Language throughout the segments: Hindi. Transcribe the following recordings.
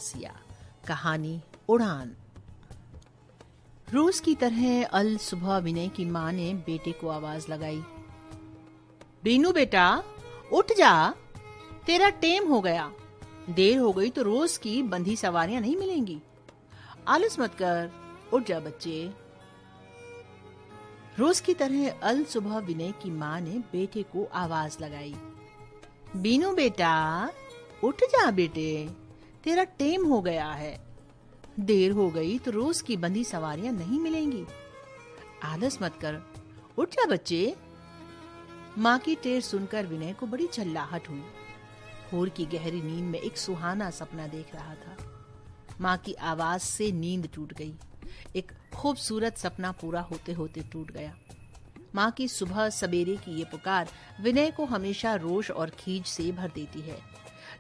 सिया कहानी उड़ान। रोज की तरह अल सुबह विनय की माँ ने बेटे को आवाज लगाई, बीनू बेटा उठ जा, तेरा टेम हो गया, देर हो गई तो रोज की बंधी सवारियां नहीं मिलेंगी। आलस मत कर, उठ जा बच्चे। रोज की तरह अल सुबह विनय की माँ ने बेटे को आवाज लगाई, बीनू बेटा उठ जा बेटे, तेरा टेम हो गया है, देर हो गई तो रोज की बंधी सवारियां नहीं मिलेंगी। आलस मत कर, उठ जा बच्चे। माँ की टेर सुनकर विनय को बड़ी चिल्लाहट हुई। भोर की गहरी नींद में एक सुहाना सपना देख रहा था। माँ की आवाज से नींद टूट गई। एक खूबसूरत सपना पूरा होते होते टूट गया। माँ की सुबह सवेरे की ये पुकार विनय को हमेशा रोष और खीज से भर देती है,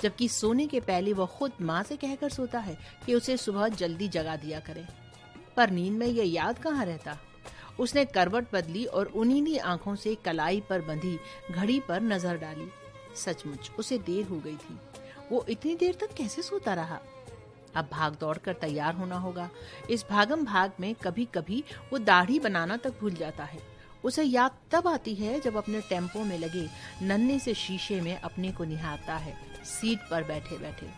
जबकि सोने के पहले वह खुद माँ से कहकर सोता है कि उसे सुबह जल्दी जगा दिया करे। पर नींद में यह याद कहाँ रहता। उसने करवट बदली और उन्हीं आंखों से कलाई पर बंधी घड़ी पर नजर डाली। सचमुच उसे देर हो गई थी। वो इतनी देर तक कैसे सोता रहा। अब भाग दौड़ कर तैयार होना होगा। इस भागम भाग में कभी कभी वो दाढ़ी बनाना तक भूल जाता है। उसे याद तब आती है जब अपने टेम्पो में लगे नन्हे से शीशे में अपने को निहारता है, सीट पर बैठे बैठे।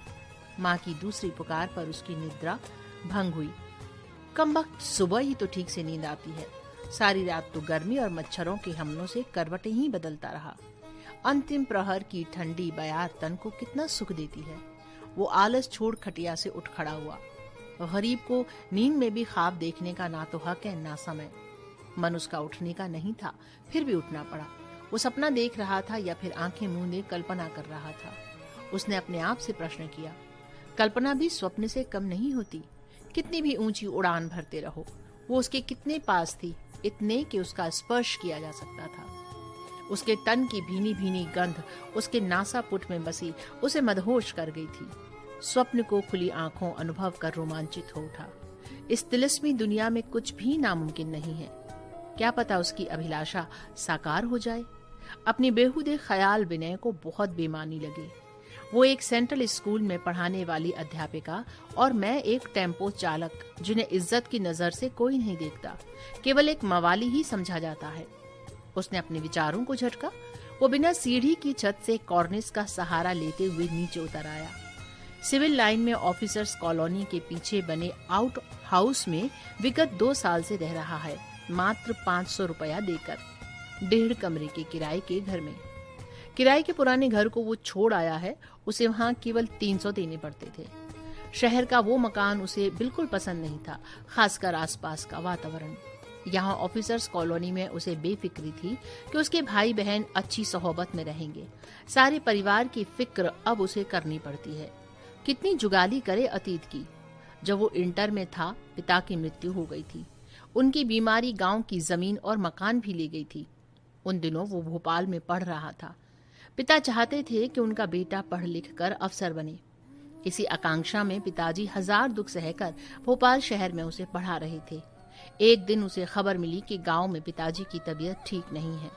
माँ की दूसरी पुकार पर उसकी निद्रा भंग हुई। कमबख्त सुबह ही तो ठीक से नींद आती है। सारी रात तो गर्मी और मच्छरों के हमलों से करवटें ही बदलता रहा। अंतिम प्रहर की ठंडी बयार तन को कितना सुख देती है। वो आलस छोड़ खटिया से उठ खड़ा हुआ। गरीब को नींद में भी ख्वाब देखने का ना तो हक है ना समय। मन उसका उठने का नहीं था, फिर भी उठना पड़ा। वो सपना देख रहा था या फिर आंखें मूंदे कल्पना कर रहा था। उसने अपने आप से प्रश्न किया, कल्पना भी स्वप्न से कम नहीं होती। कितनी भी ऊंची उड़ान भरते रहो, वो उसके कितने पास थी, इतने कि उसका स्पर्श किया जा सकता था। उसके तन की भीनी भीनी गंध उसके नासापुट में बसी उसे मदहोश कर गई थी। स्वप्न को खुली आंखों अनुभव कर रोमांचित हो उठा। इस तिलिस्मी दुनिया में कुछ भी नामुमकिन नहीं है। क्या पता उसकी अभिलाषा साकार हो जाए। अपनी बेहुदे ख्याल विनय को बहुत बेमानी लगे। वो एक सेंट्रल स्कूल में पढ़ाने वाली अध्यापिका और मैं एक टेम्पो चालक, जिन्हें इज्जत की नजर से कोई नहीं देखता, केवल एक मवाली ही समझा जाता है। उसने अपने विचारों को झटका। वो बिना सीढ़ी की छत से कॉर्निस का सहारा लेते हुए नीचे उतर आया। सिविल लाइन में ऑफिसर्स कॉलोनी के पीछे बने आउट हाउस में विगत 2 साल से रह रहा है, मात्र 500 रुपया देकर, 1.5 कमरे के किराए के घर में। किराए के पुराने घर को वो छोड़ आया है। उसे वहाँ केवल 300 देने पड़ते थे। शहर का वो मकान उसे बिल्कुल पसंद नहीं था, खासकर आसपास का वातावरण। यहाँ ऑफिसर्स कॉलोनी में उसे बेफिक्री थी कि उसके भाई बहन अच्छी सोहबत में रहेंगे। सारे परिवार की फिक्र अब उसे करनी पड़ती है। कितनी जुगाली करे अतीत की। जब वो इंटर में था, पिता की मृत्यु हो गई थी। उनकी बीमारी गांव की जमीन और मकान भी ले गई थी। उन दिनों वो भोपाल में पढ़ रहा था। पिता चाहते थे कि उनका बेटा पढ़ लिख कर अफसर बने। इसी आकांक्षा में पिताजी हजार दुख सहकर भोपाल शहर में उसे पढ़ा रहे थे। एक दिन उसे खबर मिली कि गांव में पिताजी की तबीयत ठीक नहीं है।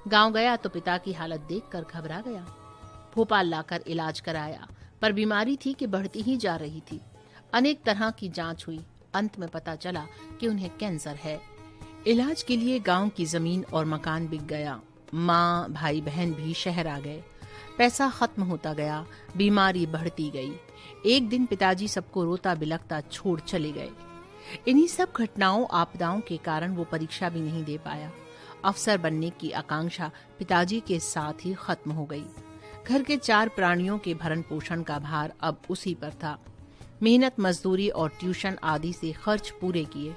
गांव गया तो पिता की हालत देखकर घबरा गया। भोपाल लाकर इलाज कराया, पर बीमारी थी कि बढ़ती ही जा रही थी। अनेक तरह की जांच हुई। अंत में पता चला कि उन्हें कैंसर है। इलाज के लिए गांव की जमीन और मकान बिक गया। माँ भाई बहन भी शहर आ गए। पैसा खत्म होता गया, बीमारी बढ़ती गई। एक दिन पिताजी सबको रोता बिलखता छोड़ चले गए। इन्हीं सब घटनाओं आपदाओं के कारण वो परीक्षा भी नहीं दे पाया। अफसर बनने की आकांक्षा पिताजी के साथ ही खत्म हो गई। घर के 4 प्राणियों के भरण पोषण का भार अब उसी पर था। मेहनत मजदूरी और ट्यूशन आदि से खर्च पूरे किए।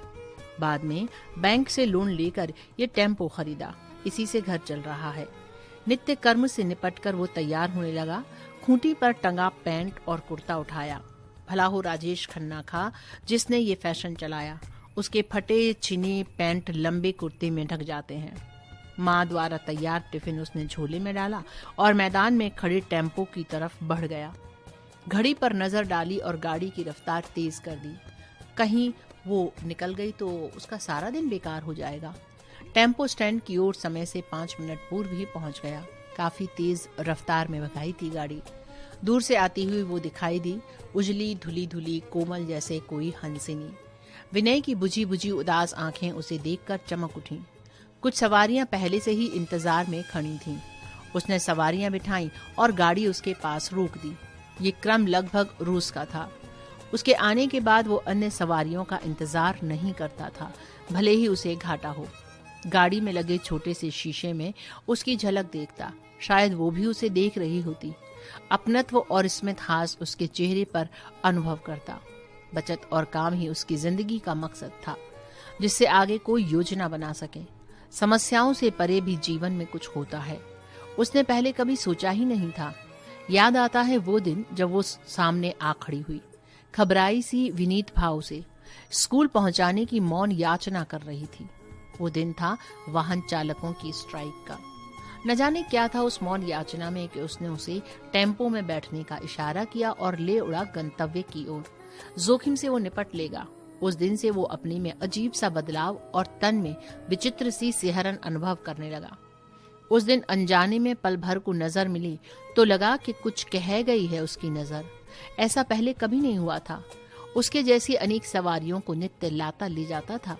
बाद में बैंक से लोन लेकर ये टेम्पो खरीदा। इसी से घर चल रहा है। नित्य कर्म से निपटकर वो तैयार होने लगा। खूंटी पर टंगा पैंट और कुर्ता उठाया। भला हो राजेश खन्ना खा, जिसने ये फैशन चलाया। उसके फटे छिने पैंट लंबे कुर्ते में ढक जाते हैं। माँ द्वारा तैयार टिफिन उसने झोले में डाला और मैदान में खड़े टेम्पो की तरफ बढ़ गया। घड़ी पर नजर डाली और गाड़ी की रफ्तार तेज कर दी। कहीं वो निकल गई तो उसका सारा दिन बेकार हो जाएगा। टेम्पो स्टैंड की ओर समय से 5 मिनट पूर्व ही पहुंच गया। काफी तेज रफ्तार में भगाई थी गाड़ी। दूर से आती हुई वो दिखाई दी, उजली धुली धुली कोमल जैसे कोई हंसिनी। विनय की बुझी बुझी उदास आंखें उसे देखकर चमक उठीं। कुछ सवारियां पहले से ही इंतजार में खड़ी थीं। उसने सवारियां बिठाईं और गाड़ी उसके पास रोक दी। ये क्रम लगभग रोज का था। उसके आने के बाद वो अन्य सवारियों का इंतजार नहीं करता था, भले ही उसे घाटा हो। गाड़ी में लगे छोटे से शीशे में उसकी झलक देखता, शायद वो भी उसे देख रही होती। अपनत्व और स्मित हास उसके चेहरे पर अनुभव करता। बचत और काम ही उसकी जिंदगी का मकसद था, जिससे आगे कोई योजना बना सके। समस्याओं से परे भी जीवन में कुछ होता है, उसने पहले कभी सोचा ही नहीं था। याद आता है वो दिन जब वो सामने आ खड़ी हुई, घबराई सी विनीत भाव से स्कूल पहुंचाने की मौन याचना कर रही थी। वो दिन था वाहन चालकों की स्ट्राइक का। न जाने क्या था उस मौन याचना में कि उसने उसे टेम्पो में बैठने का इशारा किया और ले उड़ा गंतव्य की ओर। जोखिम से वो निपट लेगा। उस दिन से वो अपनी में अजीब सा बदलाव और तन में विचित्र सी सिहरन अनुभव करने लगा। उस दिन अनजाने में पल भर को नजर मिली तो लगा कि कुछ कह गई है उसकी नजर। ऐसा पहले कभी नहीं हुआ था। उसके जैसी अनेक सवारियों को नित्य लाता ले जाता था,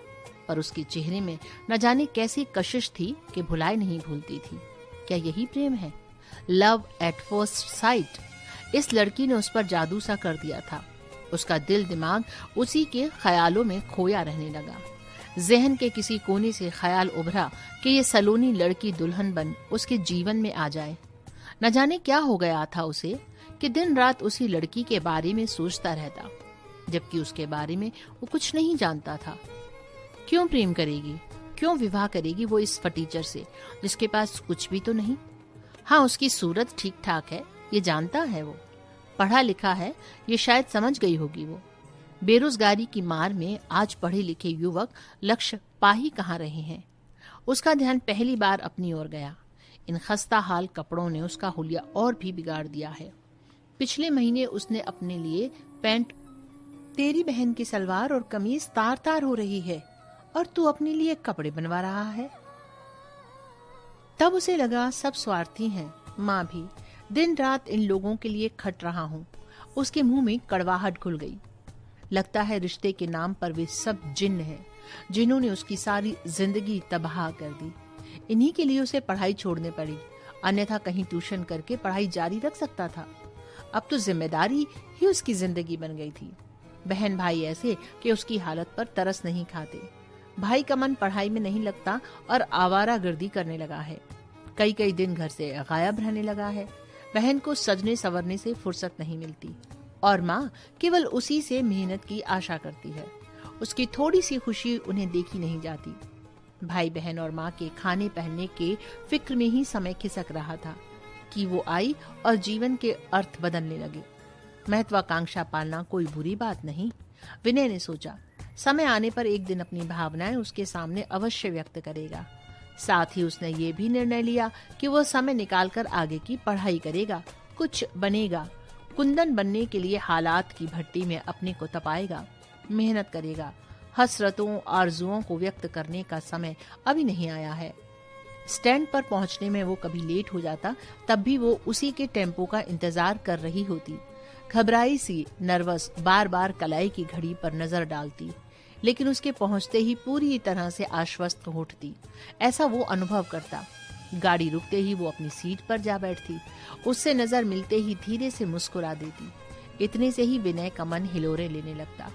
पर उसके चेहरे में न जाने कैसी कशिश थी कि भुलाए नहीं भूलती थी। क्या यही प्रेम है? Love at first sight. इस लड़की ने उस पर जादू सा कर दिया था। उसका दिल दिमाग उसी के ख्यालों में खोया रहने लगा। जहन के किसी कोने से ख्याल उभरा कि ये सलोनी लड़की दुल्हन बन उसके जीवन में आ जाए। न जाने क्या हो गया था उसे कि दिन रात उसी लड़की के बारे में सोचता रहता, जबकि उसके बारे में वो कुछ नहीं जानता था। क्यों प्रेम करेगी, क्यों विवाह करेगी वो इस फटीचर से, जिसके पास कुछ भी तो नहीं? हाँ, उसकी सूरत ठीक ठाक है, ये जानता है वो। पढ़ा लिखा है, ये शायद समझ गई होगी वो। बेरोजगारी की मार में आज पढ़े लिखे युवक लक्ष्य पा ही कहाँ रहे हैं। उसका ध्यान पहली बार अपनी ओर गया। इन खस्ता हाल कपड़ों ने उसका हुलिया और भी बिगाड़ दिया है। पिछले महीने उसने अपने लिए पैंट, तेरी बहन की सलवार और कमीज तार तार हो रही है और तू अपने लिए कपड़े बनवा रहा है। तब उसे लगा सब स्वार्थी हैं, माँ भी। दिन रात इन लोगों के लिए खट रहा हूँ। उसके मुंह में कड़वाहट घुल गई। लगता है रिश्ते के नाम पर वे सब जिन्न हैं, जिन्होंने उसकी सारी जिंदगी तबाह कर दी। इन्हीं के लिए उसे पढ़ाई छोड़ने पड़ी, अन्यथा कहीं ट्यूशन करके पढ़ाई जारी रख सकता था। अब तो जिम्मेदारी ही उसकी जिंदगी बन गई थी। बहन भाई ऐसे कि उसकी हालत पर तरस नहीं खाते। भाई का मन पढ़ाई में नहीं लगता और आवारागर्दी करने लगा है। कई कई दिन घर से गायब रहने लगा है। बहन को सजने संवरने से फुर्सत नहीं मिलती और माँ केवल उसी से मेहनत की आशा करती है। उसकी थोड़ी सी खुशी उन्हें देखी नहीं जाती। भाई बहन और माँ के खाने पहनने के फिक्र में ही समय खिसक रहा था कि वो आई और जीवन के अर्थ बदलने लगे। महत्वाकांक्षा पालना कोई बुरी बात नहीं, विनय ने सोचा। समय आने पर एक दिन अपनी भावनाएं उसके सामने अवश्य व्यक्त करेगा। साथ ही उसने ये भी निर्णय लिया कि वो समय निकालकर आगे की पढ़ाई करेगा, कुछ बनेगा। कुंदन बनने के लिए हालात की भट्टी में अपने को तपाएगा, मेहनत करेगा। हसरतों आरजुओं को व्यक्त करने का समय अभी नहीं आया है। स्टैंड पर पहुंचने में वो कभी लेट हो जाता, तब भी वो उसी के टेम्पो का इंतजार कर रही होती। घबराई सी, नर्वस, बार बार कलाई की घड़ी पर नजर डालती, लेकिन उसके पहुंचते ही पूरी तरह से आश्वस्त हो उठती। ऐसा वो अनुभव करता। गाड़ी रुकते ही वो अपनी सीट पर जा बैठती। उससे नजर मिलते ही धीरे से मुस्कुरा देती। इतने से ही विनय का मन हिलोरे लेने लगता।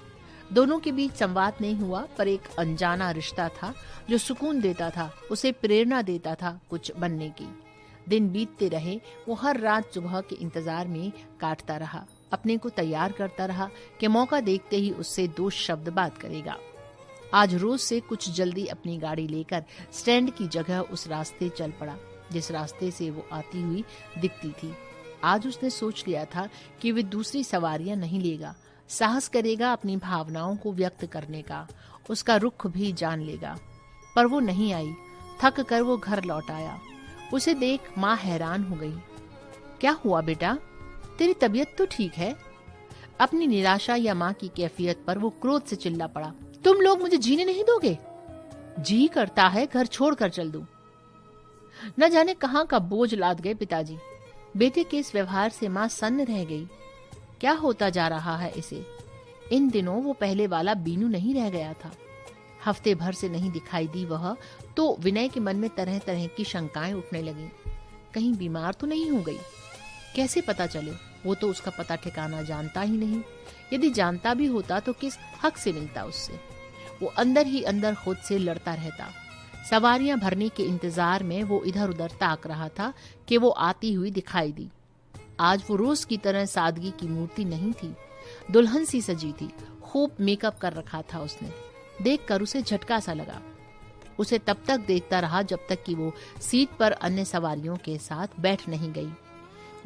दोनों के बीच संवाद नहीं हुआ, पर एक अनजाना रिश्ता था जो सुकून देता था, उसे प्रेरणा देता था कुछ बनने की। दिन बीतते रहे, वो हर रात सुबह के इंतजार में काटता रहा। अपने को तैयार करता रहा कि मौका देखते ही उससे 2 शब्द बात करेगा। आज रोज से कुछ जल्दी अपनी गाड़ी लेकर स्टैंड की जगह उस रास्ते चल पड़ा जिस रास्ते से वो आती हुई दिखती थी। आज उसने सोच लिया था कि वे दूसरी सवारियां नहीं लेगा, साहस करेगा अपनी भावनाओं को व्यक्त करने का, उसका रुख भी जान लेगा। पर वो नहीं आई। थक कर वो घर लौट आया। उसे देख माँ हैरान हो गई। क्या हुआ बेटा, तेरी तबीयत तो ठीक है? अपनी निराशा या माँ की कैफियत पर वो क्रोध से चिल्ला पड़ा। तुम लोग मुझे जीने नहीं दोगे? जी करता है घर छोड़कर चल दूं। न जाने कहां का बोझ लाद गए पिताजी। बेटे के इस व्यवहार से माँ सन्न रह गई। क्या होता जा रहा है इसे? इन दिनों वो पहले वाला बीनू नहीं रह गया था। हफ्ते भर से नहीं दिखाई दी वह, तो विनय के मन में तरह तरह की शंकाएं उठने लगीं। कहीं बीमार तो नहीं हो गई? कैसे पता चले? वो तो उसका पता ठिकाना जानता ही नहीं। यदि जानता भी होता तो किस हक से मिलता उससे? वो अंदर ही अंदर खुद से लड़ता रहता। सवारियां भरने के इंतजार में वो इधर उधर ताक रहा था कि वो आती हुई दिखाई दी। आज वो रोज की तरह सादगी की मूर्ति नहीं थी, दुल्हन सी सजी थी। खूब मेकअप कर रखा था उसने। देखकर उसे झटका सा लगा। उसे तब तक देखता रहा जब तक कि वो सीट पर अन्य सवारियों के साथ बैठ नहीं गई।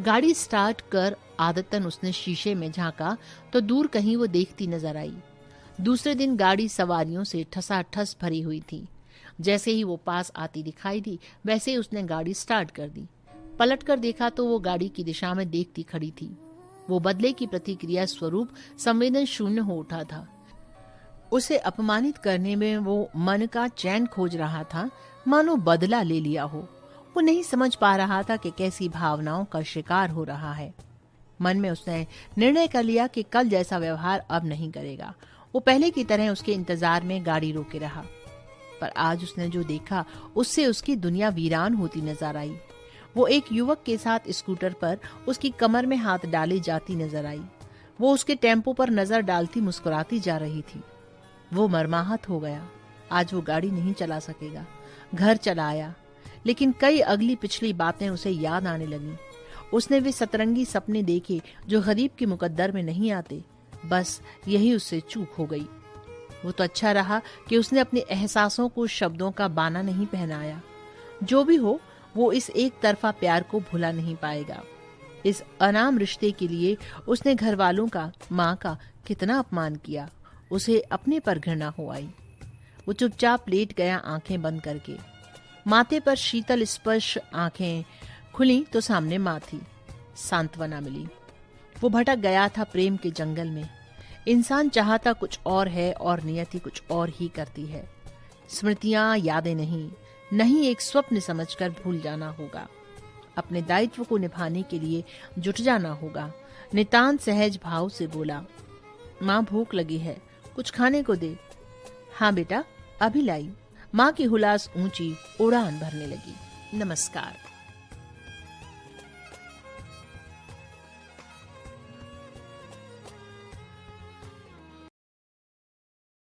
गाड़ी स्टार्ट कर आदतन उसने शीशे में झांका तो दूर कहीं वो देखती नजर आई। दूसरे दिन गाड़ी सवारियों से ठसाठस भरी हुई थी। जैसे ही वो पास आती दिखाई दी, वैसे ही उसने गाड़ी स्टार्ट कर दी। पलटकर देखा तो वो गाड़ी की दिशा में देखती खड़ी थी। वो बदले की प्रतिक्रिया स्वरूप संवेदन शून्य हो उठा था। उसे अपमानित करने में वो मन का चैन खोज रहा था, मानो बदला ले लिया हो। वो नहीं समझ पा रहा था कि कैसी भावनाओं का शिकार हो रहा है। मन में उसने निर्णय कर लिया कि कल जैसा व्यवहार अब नहीं करेगा। वो पहले की तरह उसके इंतजार में गाड़ी रोके रहा। पर आज उसने जो देखा उससे उसकी दुनिया वीरान होती नजर आई। वो एक युवक के साथ स्कूटर पर उसकी कमर में हाथ डाली जाती नजर आई। वो उसके टेम्पो पर नजर डालती मुस्कुराती जा रही थी। वो मर्माहत हो गया। आज वो गाड़ी नहीं चला सकेगा। घर चला आया, लेकिन कई अगली पिछली बातें उसे याद आने लगी। उसने वे सतरंगी सपने देखे जो गरीब के मुकद्दर में नहीं आते। बस यही उससे चूक हो गई। वो तो अच्छा रहा कि उसने अपने एहसासों को शब्दों का बाना नहीं पहनाया। जो भी हो, वो इस एक तरफा प्यार को भुला नहीं पाएगा। इस अनाम रिश्ते के लिए उसने घर वालों का, माँ का कितना अपमान किया। उसे अपने पर घृणा हो आई। वो चुपचाप लेट गया, आंखें बंद करके। माथे पर शीतल स्पर्श, आंखें खुली तो सामने माँ थी। सांत्वना मिली। वो भटक गया था प्रेम के जंगल में। इंसान चाहता कुछ और है और नियति कुछ और ही करती है। स्मृतियां, यादें नहीं एक स्वप्न समझकर भूल जाना होगा। अपने दायित्व को निभाने के लिए जुट जाना होगा। नितांत सहज भाव से बोला, माँ भूख लगी है, कुछ खाने को दे। हाँ बेटा, अभी लाई। माँ की हुलास ऊंची उड़ान भरने लगी। नमस्कार।